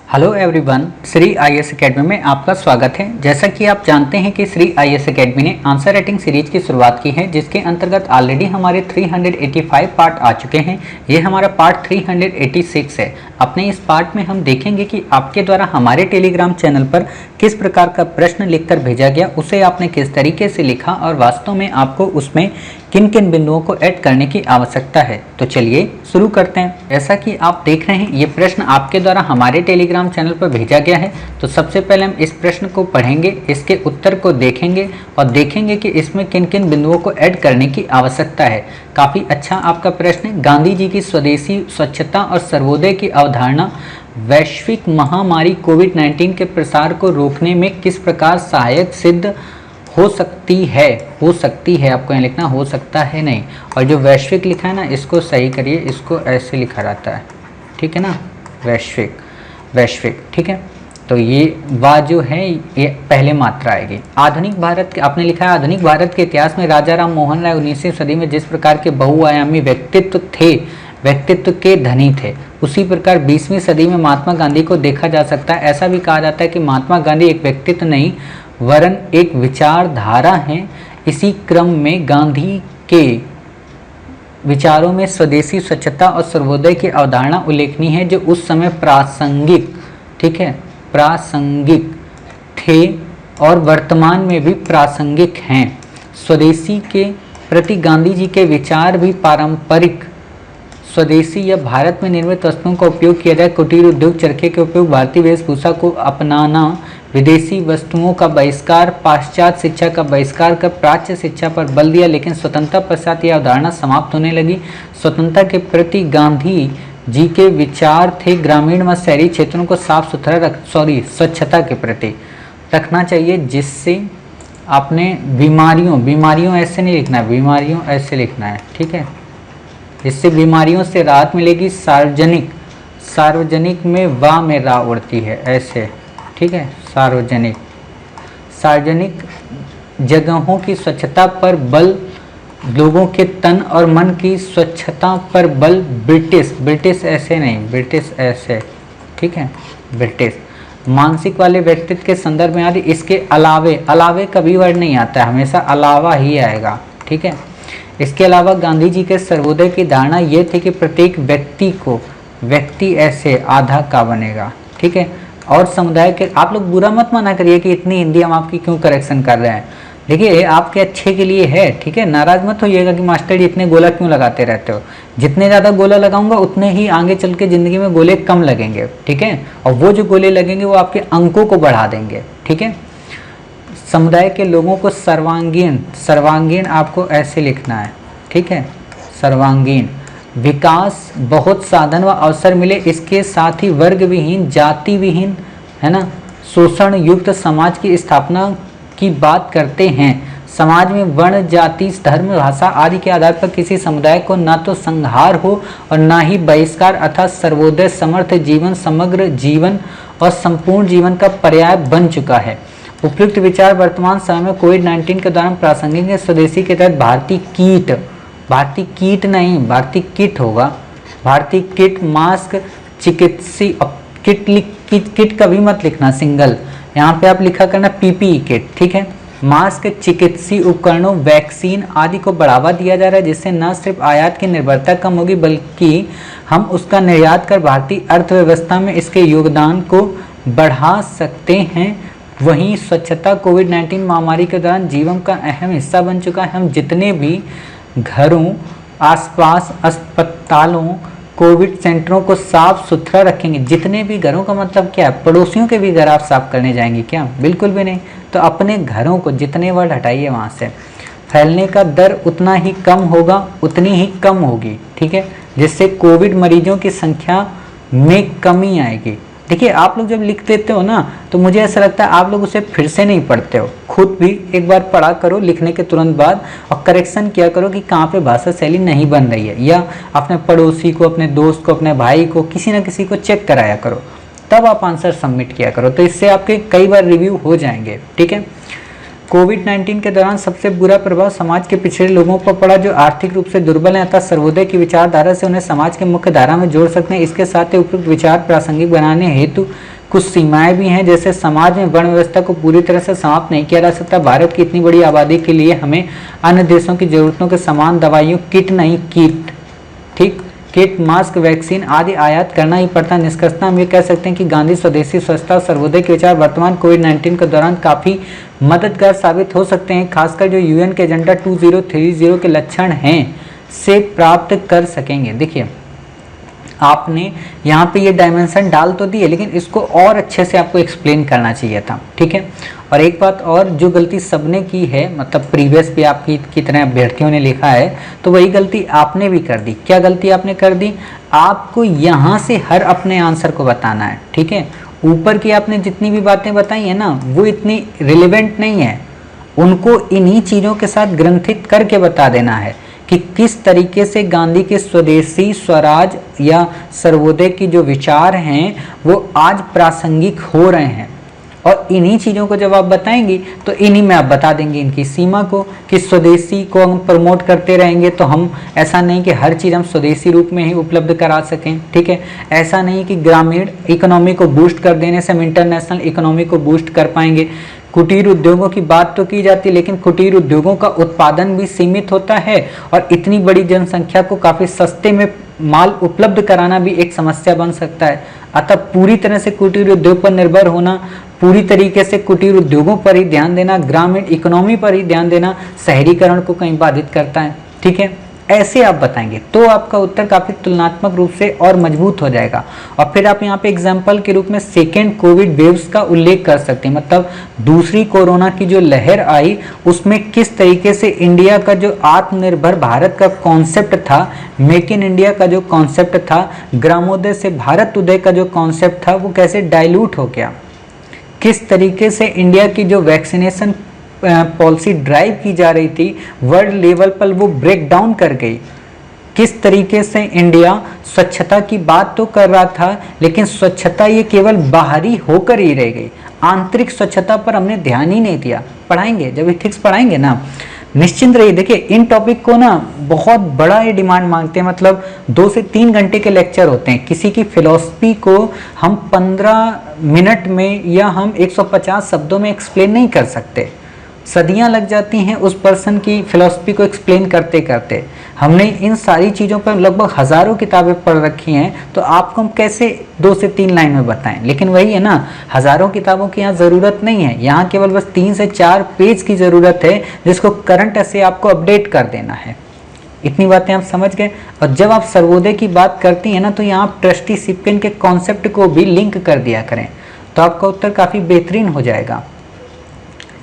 Hello everyone, Shri IAS academy में आपका स्वागत है। जैसा कि आप जानते हैं कि श्री आईएएस एकेडमी ने आंसर राइटिंग सीरीज की शुरुआत की है, जिसके अंतर्गत ऑलरेडी हमारे 385 पार्ट आ चुके हैं। ये हमारा पार्ट 386 है। अपने इस पार्ट में हम देखेंगे कि आपके द्वारा हमारे टेलीग्राम चैनल पर किस प्रकार का प्रश्न लिखकर भेजा गया, उसे आपने किस तरीके से लिखा और वास्तव में आपको उसमें किन किन बिंदुओं को ऐड करने की आवश्यकता है। तो चलिए शुरू करते हैं। जैसा कि आप देख रहे हैं, ये प्रश्न आपके द्वारा हमारे टेलीग्राम चैनल पर भेजा गया है। तो सबसे पहले हम इस प्रश्न को पढ़ेंगे, इसके उत्तर को देखेंगे और देखेंगे कि इसमें किन किन बिंदुओं को ऐड करने की आवश्यकता है। काफ़ी अच्छा आपका प्रश्न है। गांधी जी की स्वदेशी स्वच्छता और सर्वोदय की अवधारणा वैश्विक महामारी कोविड-19 के प्रसार को रोकने में किस प्रकार सहायक सिद्ध हो सकती है। आपको यहाँ लिखना हो सकता है नहीं, और जो वैश्विक लिखा है ना, इसको सही करिए, इसको ऐसे लिखा रहता है, ठीक है ना, वैश्विक, ठीक है। तो ये वा जो है ये पहले मात्रा आएगी। आधुनिक भारत के आपने लिखा है, आधुनिक भारत के इतिहास में राजा राम मोहन राय 19वीं सदी में जिस प्रकार के बहुआयामी व्यक्तित्व के धनी थे, उसी प्रकार 20वीं सदी में महात्मा गांधी को देखा जा सकता है। ऐसा भी कहा जाता है कि महात्मा गांधी एक व्यक्तित्व नहीं वरन एक विचारधारा है। इसी क्रम में गांधी के विचारों में स्वदेशी स्वच्छता और सर्वोदय की अवधारणा उल्लेखनीय है, जो उस समय प्रासंगिक, ठीक है, प्रासंगिक थे और वर्तमान में भी प्रासंगिक हैं। स्वदेशी के प्रति गांधी जी के विचार भी पारंपरिक स्वदेशी या भारत में निर्मित वस्तुओं का उपयोग किया जाए, कुटीर उद्योग, चरखे के उपयोग, भारतीय वेशभूषा को अपनाना, विदेशी वस्तुओं का बहिष्कार, पाश्चात्य शिक्षा का बहिष्कार कर प्राच्य शिक्षा पर बल दिया। लेकिन स्वतंत्रता पश्चात यह अवधारणा समाप्त होने लगी। स्वतंत्रता के प्रति गांधी जी के विचार थे ग्रामीण व शहरी क्षेत्रों को साफ सुथरा स्वच्छता के प्रति रखना चाहिए, जिससे आपने बीमारियों ऐसे नहीं लिखना है, बीमारियों ऐसे लिखना है, ठीक है, जिससे बीमारियों से राहत मिलेगी। सार्वजनिक में वा में रा उड़ती है ऐसे, ठीक है, सार्वजनिक जगहों की स्वच्छता पर बल, लोगों के तन और मन की स्वच्छता पर बल। ब्रिटिश ऐसे नहीं, ब्रिटिश ऐसे, ठीक है, ब्रिटिश मानसिक वाले व्यक्तित्व के संदर्भ में आदि। इसके अलावे कभी वर्ड नहीं आता है, हमेशा अलावा ही आएगा, ठीक है। इसके अलावा गांधी जी के सर्वोदय की धारणा ये थी कि प्रत्येक व्यक्ति ऐसे आधा का बनेगा, ठीक है, और समुदाय के। आप लोग बुरा मत माना करिए कि इतनी हिंदी हम आपकी क्यों करेक्शन कर रहे हैं। देखिए आपके अच्छे के लिए है, ठीक है, नाराज मत होइएगा कि मास्टर जी इतने गोला क्यों लगाते रहते हो। जितने ज़्यादा गोला लगाऊंगा उतने ही आगे चल के ज़िंदगी में गोले कम लगेंगे, ठीक है, और वो जो गोले लगेंगे वो आपके अंकों को बढ़ा देंगे, ठीक है। समुदाय के लोगों को सर्वांगीण आपको ऐसे लिखना है, ठीक है, सर्वांगीण विकास, बहुत साधन व अवसर मिले, इसके साथ ही वर्ग विहीन, जाति विहीन, है ना, शोषण युक्त समाज की स्थापना की बात करते हैं। समाज में वर्ण, जाति, धर्म, भाषा आदि के आधार पर किसी समुदाय को न तो संहार हो और न ही बहिष्कार, अर्थात सर्वोदय समर्थ जीवन समग्र जीवन और संपूर्ण जीवन का पर्याय बन चुका है। उपयुक्त विचार वर्तमान समय में कोविड-19 के दौरान प्रासंगिक है। स्वदेशी के तहत भारतीय किट होगा, भारतीय किट, मास्क, चिकित्सीय किट कभी मत लिखना सिंगल, यहाँ पे आप लिखा करना पीपीई किट, ठीक है। मास्क, चिकित्सीय उपकरणों, वैक्सीन आदि को बढ़ावा दिया जा रहा है, जिससे न सिर्फ आयात की निर्भरता कम होगी बल्कि हम उसका निर्यात कर भारतीय अर्थव्यवस्था में इसके योगदान को बढ़ा सकते हैं। वहीं स्वच्छता कोविड-19 महामारी के दौरान जीवन का अहम हिस्सा बन चुका है। हम जितने भी घरों, आसपास अस्पतालों, कोविड सेंटरों को साफ सुथरा रखेंगे। जितने भी घरों का मतलब क्या है, पड़ोसियों के भी घर आप साफ करने जाएंगे क्या? बिल्कुल भी नहीं। तो अपने घरों को जितने वर्ड हटाइए वहाँ से, फैलने का दर उतना ही कम होगा, उतनी ही कम होगी, ठीक है, जिससे कोविड मरीजों की संख्या में कमी आएगी। देखिए आप लोग जब लिख देते हो ना, तो मुझे ऐसा लगता है आप लोग उसे फिर से नहीं पढ़ते हो, खुद भी एक बार पढ़ा करो लिखने के तुरंत बाद, और करेक्शन किया करो कि कहाँ पे भाषा शैली नहीं बन रही है, या अपने पड़ोसी को, अपने दोस्त को, अपने भाई को, किसी न किसी को चेक कराया करो, तब आप आंसर सबमिट किया करो। तो इससे आपके कई बार रिव्यू हो जाएंगे, ठीक है। कोविड-19 के दौरान सबसे बुरा प्रभाव समाज के पिछड़े लोगों पर पड़ा, जो आर्थिक रूप से दुर्बल हैं, अतः सर्वोदय की विचारधारा से उन्हें समाज के मुख्य धारा में जोड़ सकते हैं। इसके साथ ही उपयुक्त विचार प्रासंगिक बनाने हेतु कुछ सीमाएं भी हैं, जैसे समाज में वर्ण व्यवस्था को पूरी तरह से समाप्त नहीं किया जा सकता। भारत की इतनी बड़ी आबादी के लिए हमें अन्य देशों की जरूरतों के समान दवाइयों, किट नहीं किट, ठीक, किट, मास्क, वैक्सीन आदि आयात करना ही पड़ता है। निष्कर्षतः हम ये कह सकते हैं कि गांधी स्वदेशी, स्वच्छता और सर्वोदय के विचार वर्तमान कोविड-19 के दौरान काफ़ी मददगार साबित हो सकते हैं, खासकर जो यूएन के एजेंडा 2030 के लक्षण हैं से प्राप्त कर सकेंगे। देखिए आपने यहाँ पे ये डायमेंशन डाल तो दी है, लेकिन इसको और अच्छे से आपको एक्सप्लेन करना चाहिए था, ठीक है। और एक बात और, जो गलती सबने की है, मतलब प्रीवियस भी आपकी कितने अभ्यर्थियों ने लिखा है, तो वही गलती आपने भी कर दी। क्या गलती आपने कर दी? आपको यहाँ से हर अपने आंसर को बताना है, ठीक है। ऊपर की आपने जितनी भी बातें बताई है ना, वो इतनी रिलेवेंट नहीं है, उनको इन्हीं चीज़ों के साथ ग्रंथित करके बता देना है कि किस तरीके से गांधी के स्वदेशी, स्वराज या सर्वोदय की जो विचार हैं वो आज प्रासंगिक हो रहे हैं। और इन्हीं चीज़ों को जब आप बताएंगी तो इन्हीं में आप बता देंगे इनकी सीमा को, कि स्वदेशी को हम प्रमोट करते रहेंगे तो हम, ऐसा नहीं कि हर चीज़ हम स्वदेशी रूप में ही उपलब्ध करा सकें, ठीक है। ऐसा नहीं कि ग्रामीण इकोनॉमी को बूस्ट कर देने से हम इंटरनेशनल इकोनॉमी को बूस्ट कर पाएंगे। कुटीर उद्योगों की बात तो की जाती है, लेकिन कुटीर उद्योगों का उत्पादन भी सीमित होता है और इतनी बड़ी जनसंख्या को काफ़ी सस्ते में माल उपलब्ध कराना भी एक समस्या बन सकता है। अतः पूरी तरह से कुटीर उद्योग पर निर्भर होना, पूरी तरीके से कुटीर उद्योगों पर ही ध्यान देना, ग्रामीण इकोनॉमी पर ही ध्यान देना शहरीकरण को कहीं बाधित करता है, ठीक है। ऐसे आप बताएंगे तो आपका उत्तर काफ़ी तुलनात्मक रूप से और मजबूत हो जाएगा। और फिर आप यहाँ पे एग्जाम्पल के रूप में सेकेंड कोविड वेव्स का उल्लेख कर सकते हैं, मतलब दूसरी कोरोना की जो लहर आई उसमें किस तरीके से इंडिया का जो आत्मनिर्भर भारत का कॉन्सेप्ट था, मेक इन इंडिया का जो कॉन्सेप्ट था, ग्रामोदय से भारत उदय का जो कॉन्सेप्ट था, वो कैसे डाइल्यूट हो गया। किस तरीके से इंडिया की जो वैक्सीनेशन पॉलिसी ड्राइव की जा रही थी वर्ल्ड लेवल पर वो ब्रेक डाउन कर गई। किस तरीके से इंडिया स्वच्छता की बात तो कर रहा था, लेकिन स्वच्छता ये केवल बाहरी होकर ही रह गई, आंतरिक स्वच्छता पर हमने ध्यान ही नहीं दिया। पढ़ाएंगे जब इथिक्स पढ़ाएंगे ना, निश्चिंत रहिए। देखिए इन टॉपिक को ना बहुत बड़ा ये डिमांड मांगते हैं, मतलब 2 से 3 घंटे के लेक्चर होते हैं। किसी की फिलॉसफी को हम 15 मिनट में या हम 150 शब्दों में एक्सप्लेन नहीं कर सकते, सदियां लग जाती हैं उस पर्सन की फिलॉसफी को एक्सप्लेन करते करते। हमने इन सारी चीज़ों पर लगभग हज़ारों किताबें पढ़ रखी हैं, तो आपको हम कैसे 2 से 3 लाइन में बताएं। लेकिन वही है ना, हज़ारों किताबों की यहाँ ज़रूरत नहीं है, यहाँ केवल बस 3 से 4 पेज की ज़रूरत है, जिसको करंट ऐसे आपको अपडेट कर देना है। इतनी बातें आप समझ गए। और जब आप सर्वोदय की बात करती हैं ना, तो यहाँ आप ट्रस्टीशिपियन के कॉन्सेप्ट को भी लिंक कर दिया करें, तो आपका उत्तर काफ़ी बेहतरीन हो जाएगा,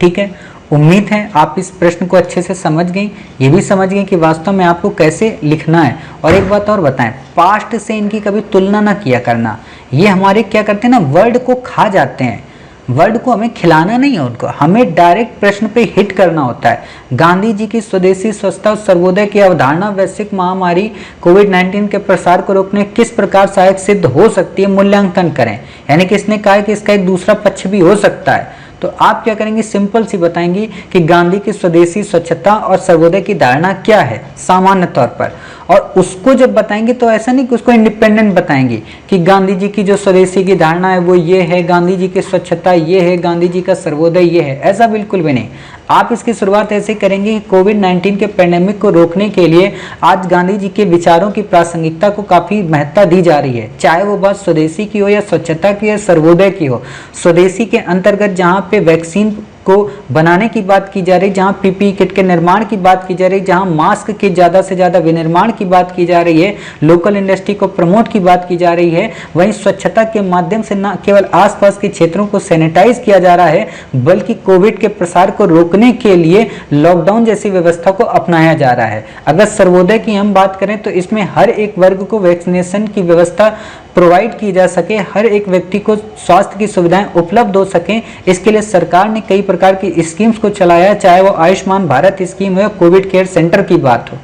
ठीक है। उम्मीद है आप इस प्रश्न को अच्छे से समझ गई, ये भी समझ गई कि वास्तव में आपको कैसे लिखना है। और एक बात और बताएं, पास्ट से इनकी कभी तुलना ना किया करना। ये हमारे क्या करते हैं ना, वर्ड को खा जाते हैं, वर्ड को हमें खिलाना नहीं है उनको, हमें डायरेक्ट प्रश्न पे हिट करना होता है। गांधी जी की स्वदेशी, स्वच्छता और सर्वोदय की अवधारणा वैश्विक महामारी कोविड-19 के प्रसार को रोकने किस प्रकार सहायक सिद्ध हो सकती है, मूल्यांकन करें। यानी कि इसने कहा कि इसका एक दूसरा पक्ष भी हो सकता है। तो आप क्या करेंगे, सिंपल सी बताएंगी कि गांधी की स्वदेशी, स्वच्छता और सर्वोदय की धारणा क्या है सामान्य तौर पर। और उसको जब बताएंगे तो ऐसा नहीं कि उसको इंडिपेंडेंट बताएंगे कि गांधी जी की जो स्वदेशी की धारणा है वो ये है, गांधी जी की स्वच्छता ये है, गांधी जी का सर्वोदय ये है, ऐसा बिल्कुल भी नहीं। आप इसकी शुरुआत ऐसे करेंगे कि कोविड-19 के पैंडेमिक को रोकने के लिए आज गांधी जी के विचारों की प्रासंगिकता को काफ़ी महत्ता दी जा रही है, चाहे वो बात स्वदेशी की हो या स्वच्छता की या सर्वोदय की हो। स्वदेशी के अंतर्गत जहाँ पे वैक्सीन को बनाने की बात की जा रही, जहां पीपीई किट के निर्माण की बात की जा रही, जहां मास्क के ज़्यादा से ज़्यादा विनिर्माण की बात की जा रही है, लोकल इंडस्ट्री को प्रमोट की बात की जा रही है, वहीं स्वच्छता के माध्यम से न केवल आसपास के क्षेत्रों को सैनिटाइज किया जा रहा है, बल्कि कोविड के प्रसार को रोकने के लिए लॉकडाउन जैसी व्यवस्था को अपनाया जा रहा है। अगर सर्वोदय की हम बात करें तो इसमें हर एक वर्ग को वैक्सीनेशन की व्यवस्था प्रोवाइड की जा सके, हर एक व्यक्ति को स्वास्थ्य की सुविधाएं उपलब्ध हो सकें, इसके लिए सरकार ने कई प्रकार की स्कीम्स को चलाया, चाहे वो आयुष्मान भारत स्कीम हो, कोविड केयर सेंटर की बात हो।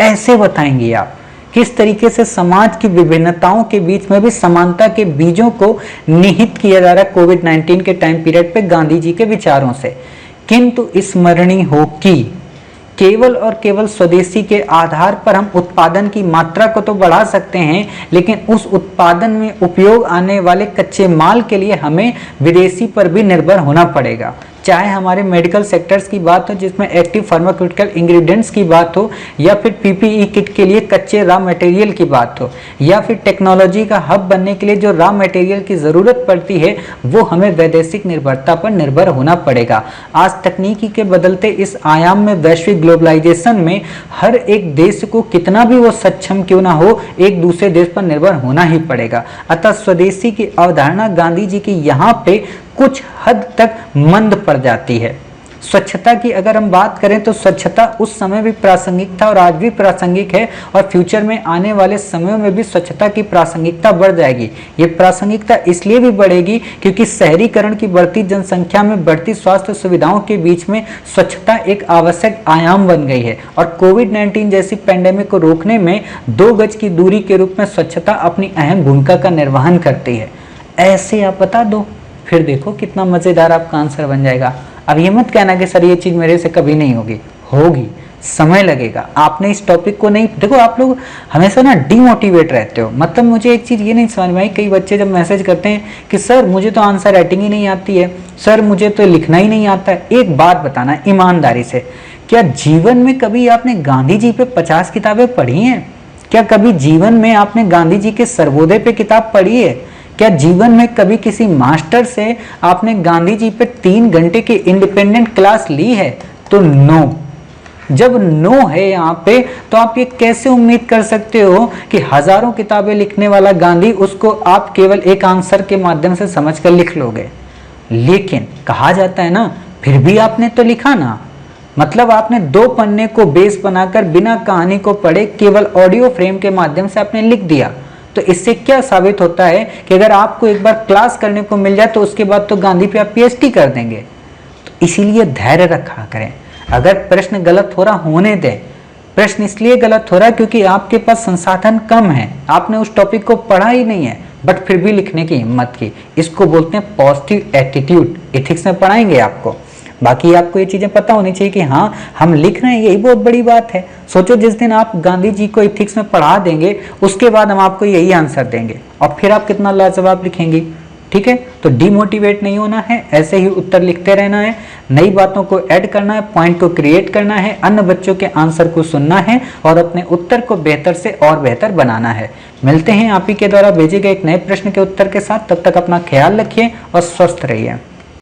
ऐसे बताएंगे आप किस तरीके से समाज की विभिन्नताओं के बीच में भी समानता के बीजों को निहित किया जा रहा है कोविड-19 के टाइम पीरियड पे गांधी जी के विचारों से। किंतु स्मरणीय हो कि केवल और केवल स्वदेशी के आधार पर हम उत्पादन की मात्रा को तो बढ़ा सकते हैं, लेकिन उस उत्पादन में उपयोग आने वाले कच्चे माल के लिए हमें विदेशी पर भी निर्भर होना पड़ेगा। चाहे हमारे मेडिकल सेक्टर्स की बात हो जिसमें एक्टिव फार्मास्यूटिकल इंग्रेडिएंट्स की बात हो, या फिर पीपीई किट के लिए कच्चे रॉ मटेरियल की बात हो, या फिर टेक्नोलॉजी का हब बनने के लिए जो रॉ मटेरियल की ज़रूरत पड़ती है वो हमें वैदेशिक निर्भरता पर निर्भर होना पड़ेगा। आज तकनीकी के बदलते इस आयाम में, वैश्विक ग्लोबलाइजेशन में, हर एक देश को कितना भी वो सक्षम क्यों ना हो, एक दूसरे देश पर निर्भर होना ही पड़ेगा। अतः स्वदेशी की अवधारणा गांधी जी की यहाँ पे कुछ हद तक मंद पड़ जाती है। स्वच्छता की अगर हम बात करें तो स्वच्छता उस समय भी प्रासंगिक था और आज भी प्रासंगिक है, और फ्यूचर में आने वाले समयों में भी स्वच्छता की प्रासंगिकता बढ़ जाएगी। ये प्रासंगिकता इसलिए भी बढ़ेगी क्योंकि शहरीकरण की बढ़ती जनसंख्या में बढ़ती स्वास्थ्य सुविधाओं के बीच में स्वच्छता एक आवश्यक आयाम बन गई है, और कोविड-19 जैसी पैंडेमिक को रोकने में 2 गज की दूरी के रूप में स्वच्छता अपनी अहम भूमिका का निर्वहन करती है। ऐसे आप बता दो, फिर देखो कितना मजेदार आपका आंसर बन जाएगा। अब ये मत कहना कि सर ये चीज मेरे से कभी नहीं होगी, होगी, समय लगेगा। आपने इस टॉपिक को नहीं, देखो आप लोग हमेशा ना डिमोटिवेट रहते हो। मतलब मुझे एक चीज ये नहीं समझ में आई, कई बच्चे जब मैसेज करते हैं कि सर मुझे तो आंसर राइटिंग ही नहीं आती है, सर मुझे तो लिखना ही नहीं आता है। एक बात बताना ईमानदारी से, क्या जीवन में कभी आपने गांधी जी पे 50 किताबें पढ़ी हैं? क्या कभी जीवन में आपने गांधी जी के सर्वोदय पे किताब पढ़ी है? क्या जीवन में कभी किसी मास्टर से आपने गांधी जी पे 3 घंटे की इंडिपेंडेंट क्लास ली है? तो नो। जब नो है यहाँ पे, तो आप ये कैसे उम्मीद कर सकते हो कि हजारों किताबें लिखने वाला गांधी, उसको आप केवल एक आंसर के माध्यम से समझकर लिख लोगे? लेकिन कहा जाता है ना, फिर भी आपने तो लिखा ना। मतलब आपने 2 पन्ने को बेस बनाकर बिना कहानी को पढ़े केवल ऑडियो फ्रेम के माध्यम से आपने लिख दिया। तो इससे क्या साबित होता है कि अगर आपको एक बार क्लास करने को मिल जाए तो उसके बाद तो गांधी पे आप पीएचडी कर देंगे। तो इसीलिए धैर्य रखा करें। अगर प्रश्न गलत हो रहा, होने दें। प्रश्न इसलिए गलत हो रहा है क्योंकि आपके पास संसाधन कम है, आपने उस टॉपिक को पढ़ा ही नहीं है, बट फिर भी लिखने की हिम्मत की। इसको बोलते हैं पॉजिटिव एटीट्यूड। एथिक्स में पढ़ाएंगे आपको। बाकी आपको ये चीजें पता होनी चाहिए कि हाँ हम लिख रहे हैं, यही बहुत बड़ी बात है। सोचो जिस दिन आप गांधी जी को एथिक्स में पढ़ा देंगे, उसके बाद हम आपको यही आंसर देंगे और फिर आप कितना लाजवाब लिखेंगे। ठीक है, तो डिमोटिवेट नहीं होना है, ऐसे ही उत्तर लिखते रहना है, नई बातों को ऐड करना है, पॉइंट को क्रिएट करना है, अन्य बच्चों के आंसर को सुनना है और अपने उत्तर को बेहतर से और बेहतर बनाना है। मिलते हैं आप ही के द्वारा भेजे गए एक नए प्रश्न के उत्तर के साथ। तब तक अपना ख्याल रखिए और स्वस्थ रहिए।